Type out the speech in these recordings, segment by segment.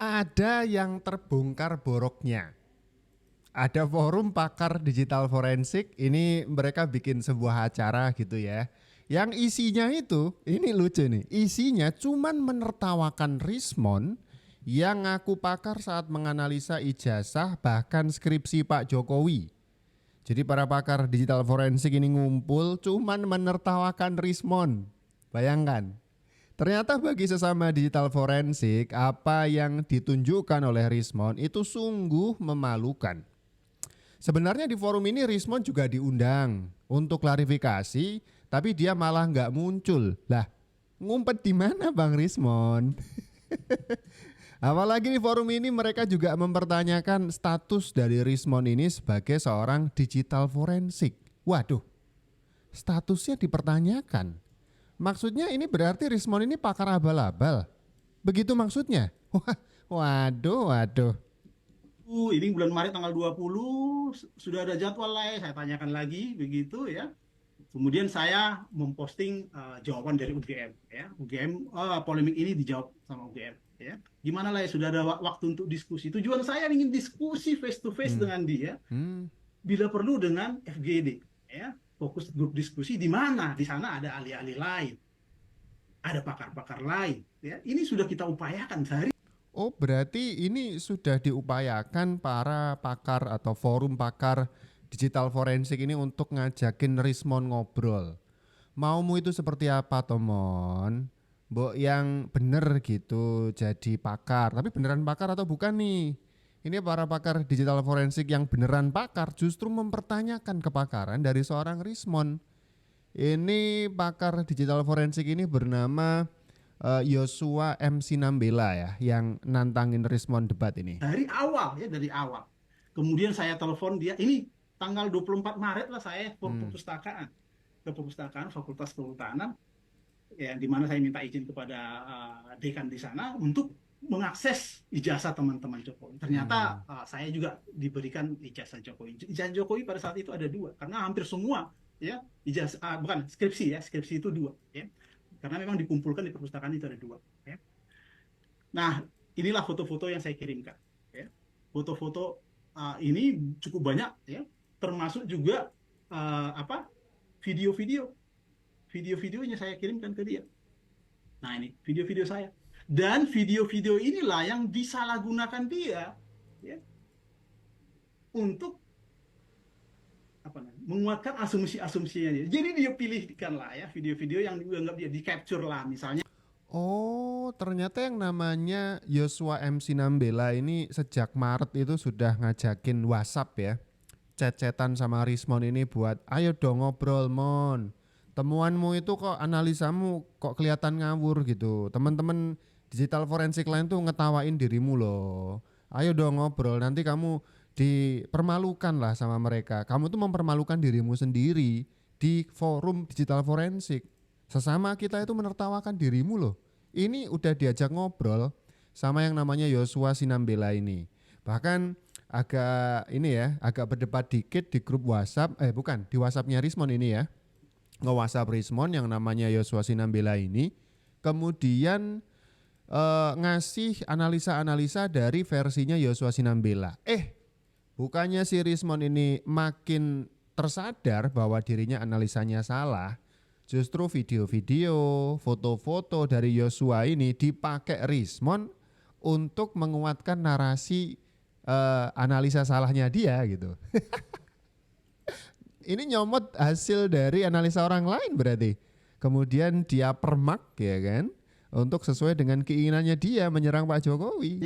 Ada yang terbongkar boroknya. Ada forum pakar digital forensik, ini mereka bikin sebuah acara gitu ya. Yang isinya itu, ini lucu nih, isinya cuman menertawakan Rismon yang ngaku pakar saat menganalisa ijazah bahkan skripsi Pak Jokowi. Jadi para pakar digital forensik ini ngumpul cuman menertawakan Rismon. Bayangkan. Ternyata bagi sesama digital forensik, apa yang ditunjukkan oleh Rismon itu sungguh memalukan. Sebenarnya di forum ini Rismon juga diundang untuk klarifikasi, tapi dia malah nggak muncul. Lah, ngumpet di mana Bang Rismon? Apalagi di forum ini mereka juga mempertanyakan status dari Rismon ini sebagai seorang digital forensik. Waduh, statusnya dipertanyakan. Maksudnya ini berarti Rismon ini pakar abal-abal. Begitu maksudnya? Waduh, waduh. Ini bulan Maret tanggal 20 sudah ada jadwal lah ya, saya tanyakan lagi begitu ya. Kemudian saya memposting jawaban dari UGM ya. UGM polemik ini dijawab sama UGM ya. Gimana lah ya, sudah ada waktu untuk diskusi. Tujuan saya ingin diskusi face to face Hmm. dengan dia, Hmm. bila perlu dengan FGD ya. Fokus grup diskusi di mana? Di sana ada ahli-ahli lain, ada pakar-pakar lain ya. Ini sudah kita upayakan sehari. Oh, berarti ini sudah diupayakan para pakar atau forum pakar digital forensik ini untuk ngajakin Rismon ngobrol. Maumu itu seperti apa, Tomon? Mbok yang bener gitu jadi pakar. Tapi beneran pakar atau bukan nih? Ini para pakar digital forensik yang beneran pakar justru mempertanyakan kepakaran dari seorang Rismon. Ini pakar digital forensik ini bernama Yosua M. Sinambela ya, yang nantangin Rismon debat ini. Dari awal ya, dari awal. Kemudian saya telepon dia, ini tanggal 24 Maret lah saya ke Hmm. perpustakaan, Fakultas Kehutanan, ya, di mana saya minta izin kepada dekan di sana untuk mengakses ijazah teman-teman Jokowi. Hmm. Ternyata saya juga diberikan ijazah Jokowi. Ijazah Jokowi pada saat itu ada dua, karena hampir semua ya ijazah bukan skripsi ya, skripsi itu dua ya, karena memang dikumpulkan di perpustakaan itu ada dua ya. Nah, inilah foto-foto yang saya kirimkan. Ya. Foto-foto ini cukup banyak, ya, termasuk juga apa video-video, video-videonya saya kirimkan ke dia. Nah, ini video-video saya. Dan video-video inilah yang disalahgunakan dia, ya, untuk apa namanya, menguatkan asumsi-asumsinya dia. Jadi dia pilihkan lah ya video-video yang dianggap dia di capture lah, misalnya. Oh, ternyata yang namanya Yosua M. Sinambela ini sejak Maret itu sudah ngajakin WhatsApp ya. Chat-chatan sama Rismon ini buat ayo dong ngobrol Mon. Temuanmu itu kok analisamu kok kelihatan ngawur gitu. Teman-teman digital forensik lain tuh ngetawain dirimu loh. Ayo dong ngobrol, nanti kamu dipermalukan lah sama mereka. Kamu tuh mempermalukan dirimu sendiri di forum digital forensik. Sesama kita itu menertawakan dirimu loh. Ini udah diajak ngobrol sama yang namanya Yosua Sinambela ini. Bahkan agak ini ya, agak berdebat dikit di grup WhatsApp, bukan, di WhatsAppnya Rismon ini ya. Nge-WhatsApp Rismon yang namanya Yosua Sinambela ini. Kemudian ngasih analisa-analisa dari versinya Yosua Sinambela. Bukannya si Rismon ini makin tersadar bahwa dirinya analisanya salah, justru video-video, foto-foto dari Yosua ini dipakai Rismon untuk menguatkan narasi analisa salahnya dia gitu. Ini nyomot hasil dari analisa orang lain berarti. Kemudian dia permak ya kan, untuk sesuai dengan keinginannya dia menyerang Pak Jokowi.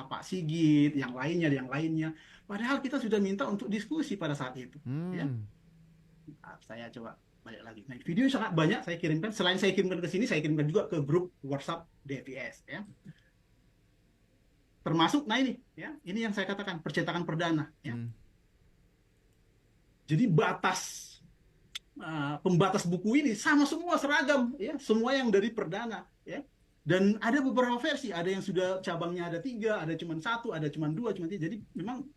Pak Sigit, yang lainnya. Padahal kita sudah minta untuk diskusi pada saat itu. Ya, Hmm. saya coba balik lagi. Nah, video sangat banyak saya kirimkan. Selain saya kirimkan ke sini, saya kirimkan juga ke grup WhatsApp DFIS. Ya, termasuk, nah ini, ya, ini yang saya katakan percetakan perdana. Ya, Hmm. jadi pembatas buku ini sama semua seragam, ya, semua yang dari perdana. Ya, dan ada beberapa versi, ada yang sudah cabangnya ada tiga, ada cuma satu, ada cuma dua, cuma tiga. Jadi memang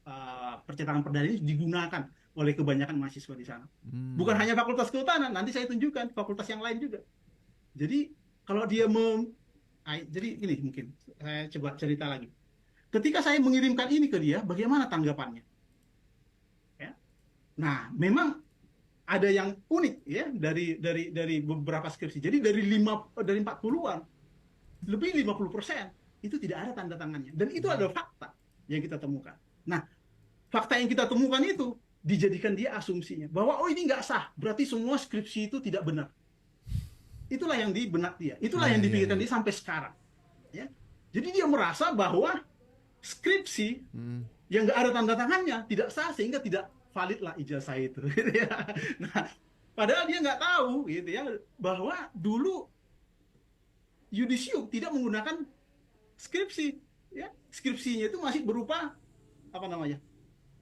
percetakan perdana ini digunakan oleh kebanyakan mahasiswa di sana. Bukan Hmm. hanya Fakultas Kehutanan, nanti saya tunjukkan fakultas yang lain juga. Jadi kalau dia jadi ini mungkin saya coba cerita lagi. ketika saya mengirimkan ini ke dia, bagaimana tanggapannya? Ya. Nah, memang ada yang unik ya dari beberapa skripsi. Jadi dari 40-an lebih 50% itu tidak ada tanda tangannya, dan itu adalah fakta yang kita temukan. Nah, fakta yang kita temukan itu dijadikan dia asumsinya bahwa oh ini nggak sah, berarti semua skripsi itu tidak benar. Itulah yang di benak dia, itulah yang dipikirkan dia sampai sekarang. Ya, jadi dia merasa bahwa skripsi yang nggak ada tanda tangannya tidak sah, sehingga tidak valid lah ijazah itu. Nah, padahal dia nggak tahu gitu ya bahwa dulu yudisium tidak menggunakan skripsi, ya skripsinya itu masih berupa apa namanya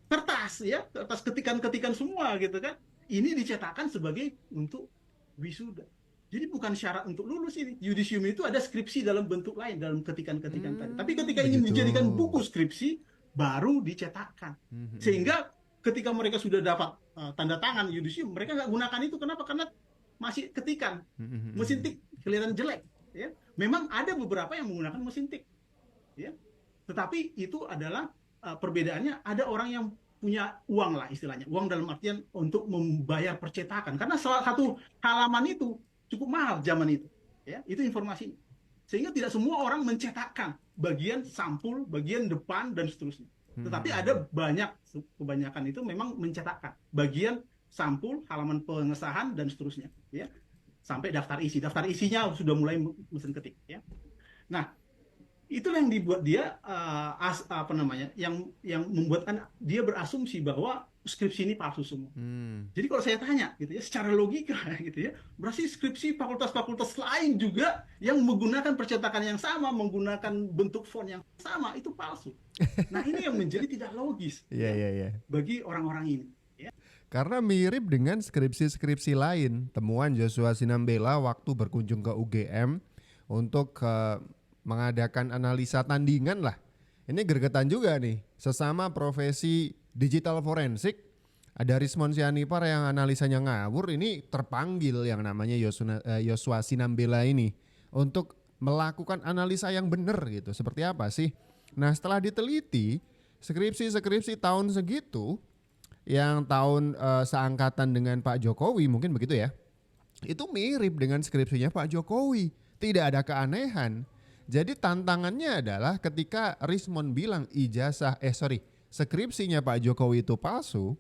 kertas, ya kertas ketikan-ketikan semua gitu kan. Ini dicetakkan sebagai untuk wisuda. Jadi bukan syarat untuk lulus ini. Yudisium itu ada skripsi dalam bentuk lain, dalam ketikan-ketikan tadi. Tapi ketika ingin dijadikan buku skripsi, baru dicetakkan. Sehingga ketika mereka sudah dapat tanda tangan yudisium, mereka nggak gunakan itu. Kenapa? Karena masih ketikan, mesin tik kelihatan jelek. Ya, memang ada beberapa yang menggunakan mesin tik. Ya, tetapi itu adalah perbedaannya. Ada orang yang punya uang lah istilahnya, uang dalam artian untuk membayar percetakan. Karena salah satu halaman itu cukup mahal zaman itu, ya itu informasi. Sehingga tidak semua orang mencetakkan bagian sampul, bagian depan dan seterusnya. Tetapi ada kebanyakan itu memang mencetakkan bagian sampul, halaman pengesahan dan seterusnya, ya sampai daftar isi. Daftar isinya sudah mulai mesin ketik, ya. Nah, itulah yang dibuat dia yang membuatkan dia berasumsi bahwa skripsi ini palsu semua. Jadi kalau saya tanya gitu ya, secara logika gitu ya, berarti skripsi fakultas-fakultas lain juga yang menggunakan percetakan yang sama, menggunakan bentuk font yang sama, itu palsu. Nah, ini yang menjadi tidak logis bagi orang-orang ini. Ya. Karena mirip dengan skripsi-skripsi lain. Temuan Joshua Sinambela waktu berkunjung ke UGM untuk mengadakan analisa tandingan lah. Ini gregetan juga nih, sesama profesi digital forensik. Ada Rismon Sianipar yang analisanya ngawur, ini terpanggil yang namanya Joshua Sinambela ini untuk melakukan analisa yang benar gitu. Seperti apa sih? Nah, setelah diteliti, skripsi tahun segitu yang tahun seangkatan dengan Pak Jokowi, mungkin begitu ya, itu mirip dengan skripsinya Pak Jokowi. Tidak ada keanehan. Jadi tantangannya adalah ketika Rismon bilang skripsinya Pak Jokowi itu palsu,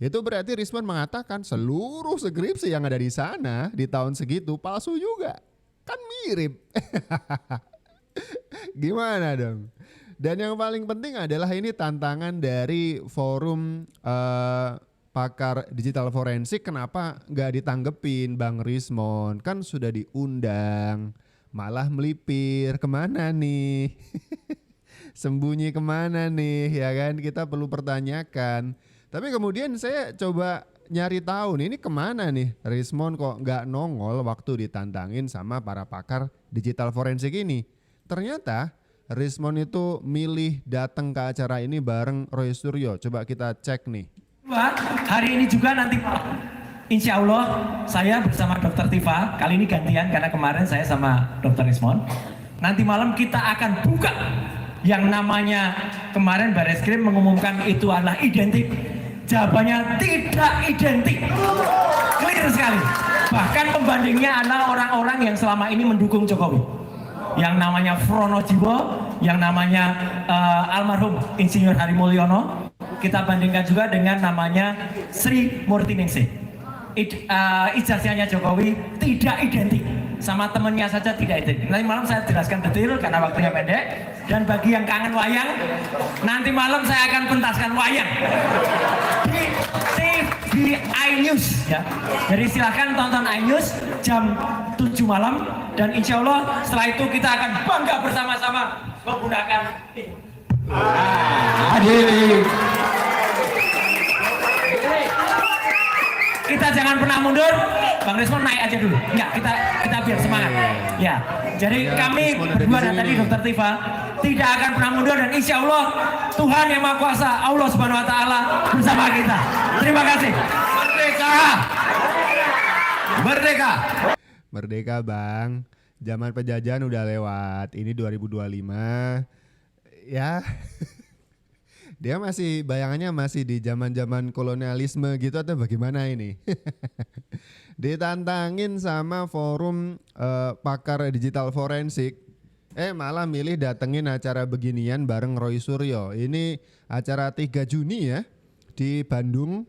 itu berarti Rismon mengatakan seluruh skripsi yang ada di sana di tahun segitu palsu juga. Kan mirip. Gimana dong? Dan yang paling penting adalah ini tantangan dari forum pakar digital forensik. Kenapa nggak ditanggepin Bang Rismon? Kan sudah diundang. Malah melipir, kemana nih? Sembunyi kemana nih, ya kan? Kita perlu pertanyakan. Tapi kemudian saya coba nyari tahu nih, ini kemana nih Rismon kok nggak nongol waktu ditantangin sama para pakar digital forensik ini. Ternyata Rismon itu milih datang ke acara ini bareng Roy Suryo. Coba kita cek nih. Hari ini juga nanti insya Allah saya bersama Dr. Tifa, kali ini gantian karena kemarin saya sama Dr. Rismon. Nanti malam kita akan buka yang namanya kemarin Bareskrim mengumumkan itu adalah identik. Jawabannya tidak identik. Clear sekali. Bahkan pembandingnya adalah orang-orang yang selama ini mendukung Jokowi. Yang namanya Fronojiwo, yang namanya almarhum Insinyur Hari Mulyono. Kita bandingkan juga dengan namanya Sri Murtiningsih. Ijazahnya Jokowi tidak identik, sama temennya saja tidak identik. Nanti malam saya jelaskan detail karena waktunya pendek. Dan bagi yang kangen wayang, nanti malam saya akan pentaskan wayang di TV iNews ya. Jadi silahkan tonton iNews jam 7 malam dan insya Allah setelah itu kita akan bangga bersama-sama menggunakan ini. Kita jangan pernah mundur, Bang Rismon naik aja dulu. Enggak, kita biar semangat. Ya, jadi kami berdua dan tadi Dr. Tifa tidak akan pernah mundur dan insya Allah Tuhan yang Maha Kuasa, Allah Subhanahu Wa Taala bersama kita. Terima kasih. Merdeka, merdeka, merdeka Bang. Zaman penjajahan udah lewat. Ini 2025. Ya, dia masih bayangannya masih di zaman-zaman kolonialisme gitu atau bagaimana ini? Ditantangin sama forum pakar digital forensik, malah milih datengin acara beginian bareng Roy Suryo. Ini acara 3 Juni ya di Bandung.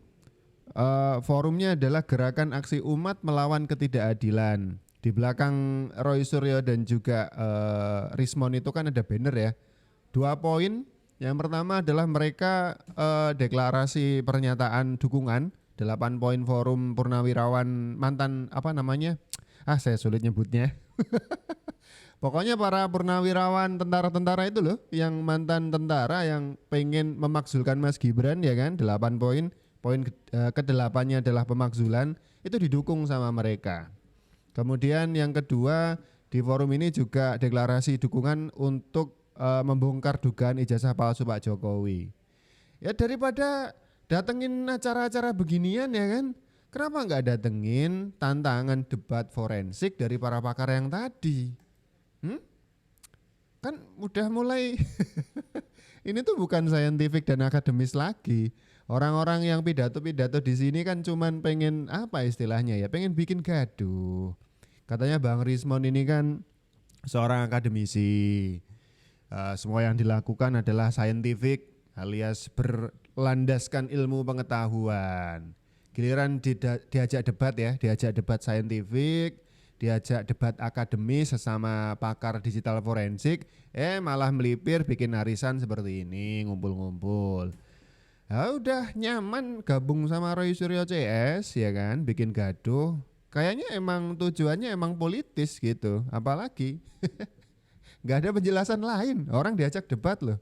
Forumnya adalah Gerakan Aksi Umat Melawan Ketidakadilan. Di belakang Roy Suryo dan juga Rismon itu kan ada banner ya. 2 poin. Yang pertama adalah mereka deklarasi pernyataan dukungan 8 poin forum purnawirawan mantan apa namanya? Saya sulit nyebutnya. Pokoknya para purnawirawan tentara-tentara itu loh, yang mantan tentara yang pengen memakzulkan Mas Gibran ya kan, 8 poin. Poin ke-8-nya adalah pemakzulan, itu didukung sama mereka. Kemudian yang kedua, di forum ini juga deklarasi dukungan untuk membongkar dugaan ijazah palsu Pak Jokowi. Ya daripada datengin acara-acara beginian ya kan, kenapa nggak datengin tantangan debat forensik dari para pakar yang tadi? Kan udah mulai ini tuh bukan scientific dan akademis lagi. Orang-orang yang pidato-pidato di sini kan cuman pengen apa istilahnya ya, pengen bikin gaduh. Katanya Bang Rismon ini kan seorang akademisi. Semua yang dilakukan adalah scientific alias berlandaskan ilmu pengetahuan. Giliran diajak debat ya, diajak debat scientific, diajak debat akademis sesama pakar digital forensik, malah melipir bikin arisan seperti ini, ngumpul-ngumpul. Udah nyaman gabung sama Roy Suryo CS ya kan, bikin gaduh. Kayaknya emang tujuannya emang politis gitu, apalagi nggak ada penjelasan lain. Orang diajak debat loh,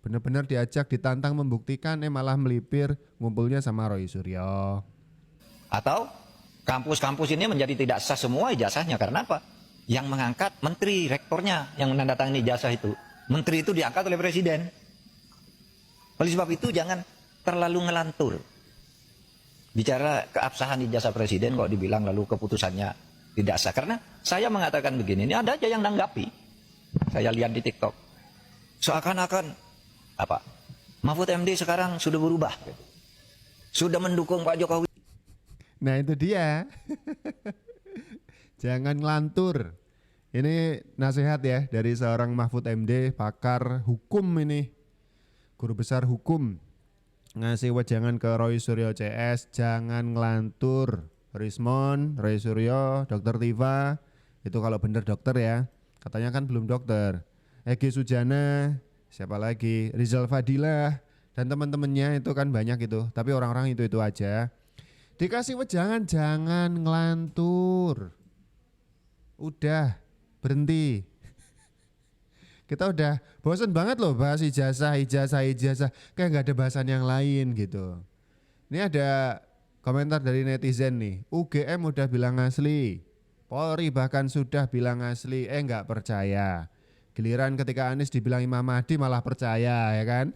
bener-bener diajak ditantang membuktikan, malah melipir ngumpulnya sama Roy Suryo. Atau kampus-kampus ini menjadi tidak sah semua ijazahnya karena apa? Yang mengangkat menteri, rektornya yang menandatangani ijazah itu. Menteri itu diangkat oleh presiden. Oleh sebab itu jangan terlalu ngelantur. Bicara keabsahan ijazah presiden kok dibilang lalu keputusannya tidak sah. Karena saya mengatakan begini, ini ada aja yang nanggapi. Saya lihat di TikTok. Seakan-akan apa? Mahfud MD sekarang sudah berubah. Sudah mendukung Pak Jokowi. Nah itu dia. Jangan ngelantur. Ini nasihat ya dari seorang Mahfud MD, pakar hukum ini, guru besar hukum, ngasih wejangan ke Roy Suryo CS, jangan ngelantur. Rismon, Roy Suryo, Dr. Tifa, itu kalau bener dokter ya, katanya kan belum dokter. Egy Sujana, siapa lagi, Rizal Fadilah, dan teman-temannya itu kan banyak itu, tapi orang-orang itu aja. Dikasih wejangan jangan ngelantur. Udah, berhenti. Kita udah bosen banget loh bahas ijazah. Kayak gak ada bahasan yang lain gitu. Ini ada komentar dari netizen nih. UGM udah bilang asli. Polri bahkan sudah bilang asli. Gak percaya. Giliran ketika Anies dibilang Imam Mahdi malah percaya ya kan.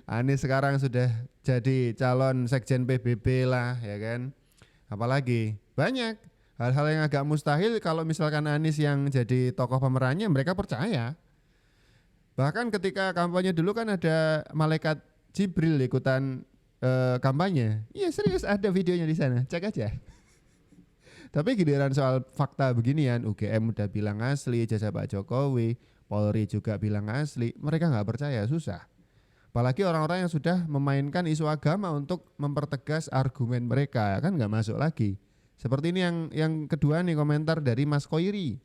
Anies sekarang sudah jadi calon sekjen PBB lah ya kan. Apalagi banyak hal-hal yang agak mustahil kalau misalkan Anies yang jadi tokoh pemerannya mereka percaya. Bahkan ketika kampanye dulu kan ada malaikat Jibril ikutan kampanye. Iya serius ada videonya di sana, cek aja. Tapi giliran soal fakta beginian, UGM udah bilang asli, ijazah Pak Jokowi, Polri juga bilang asli, mereka nggak percaya, susah. Apalagi orang-orang yang sudah memainkan isu agama untuk mempertegas argumen mereka, kan nggak masuk lagi. Seperti ini yang kedua nih komentar dari Mas Koiri.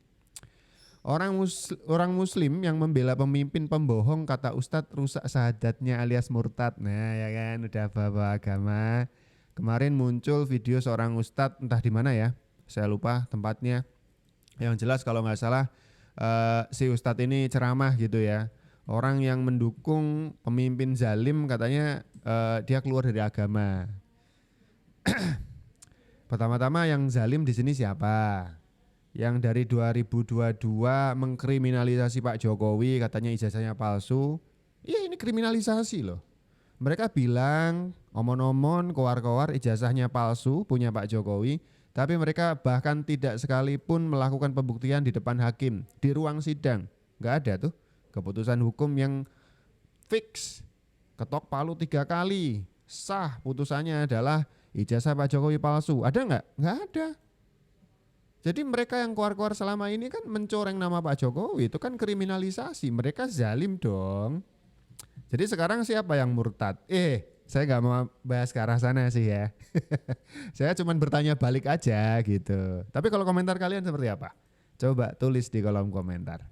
Orang muslim yang membela pemimpin pembohong kata Ustadz rusak syahadatnya alias murtad. Nah ya kan udah bawa agama. Kemarin muncul video seorang Ustadz entah di mana ya, saya lupa tempatnya. Yang jelas kalau nggak salah si Ustadz ini ceramah gitu ya. Orang yang mendukung pemimpin zalim katanya dia keluar dari agama. Pertama-tama yang zalim di sini siapa? Yang dari 2022 mengkriminalisasi Pak Jokowi katanya ijazahnya palsu. Iya ini kriminalisasi loh. Mereka bilang omon-omon kowar-kowar ijazahnya palsu punya Pak Jokowi. Tapi mereka bahkan tidak sekalipun melakukan pembuktian di depan hakim, di ruang sidang. Nggak ada tuh keputusan hukum yang fix, ketok palu 3 kali, sah putusannya adalah ijazah Pak Jokowi palsu. Ada nggak? Nggak ada. Jadi mereka yang keluar-keluar selama ini kan mencoreng nama Pak Jokowi, itu kan kriminalisasi, mereka zalim dong. Jadi sekarang siapa yang murtad? Saya nggak mau bahas ke arah sana sih ya. Saya cuma bertanya balik aja gitu. Tapi kalau komentar kalian seperti apa? Coba tulis di kolom komentar.